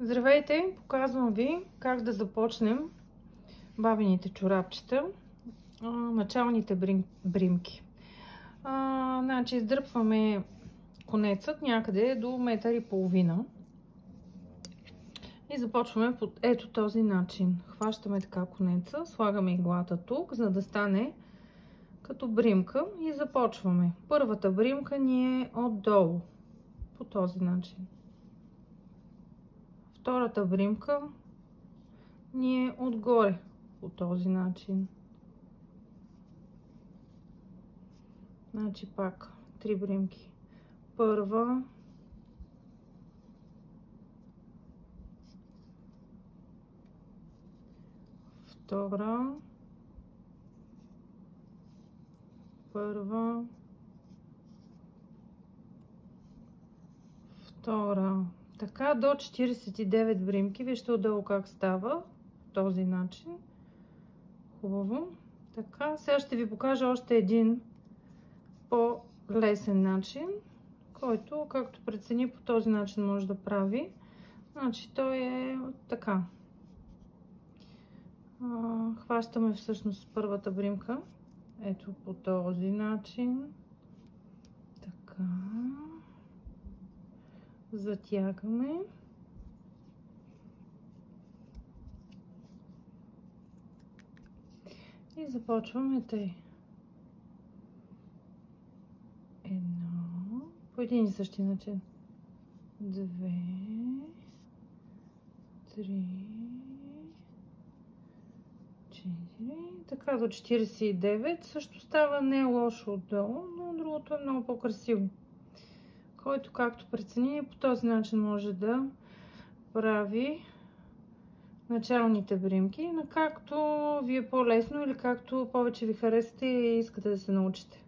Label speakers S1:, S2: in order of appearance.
S1: Здравейте! Показвам ви как да започнем бабините чорапчета, началните бримки. Значи издърпваме конецът някъде до 1,5 м и започваме по ето този начин. Хващаме така конеца, слагаме иглата тук, за да стане като бримка и започваме. Първата бримка ни е отдолу, по този начин. Втората бримка ни е отгоре по този начин. Значи пак 3 бримки. Първа, втора, първа, втора. Така до 49 бримки. Вижте отдолу как става. Този начин. Хубаво. Така, сега ще ви покажа още един по-лесен начин, който, както прецени, по този начин може да прави. Значи той е така. Хващаме всъщност първата бримка. Ето по този начин. Така. Затягаме. И започваме тъй. Едно. По един и същи начин. 2, 3, 4. Така до 49. Също става не лошо отдолу, но другото е много по-красиво. Който както прецени, по този начин може да прави началните бримки, но както ви е по-лесно или както повече ви харесате и искате да се научите.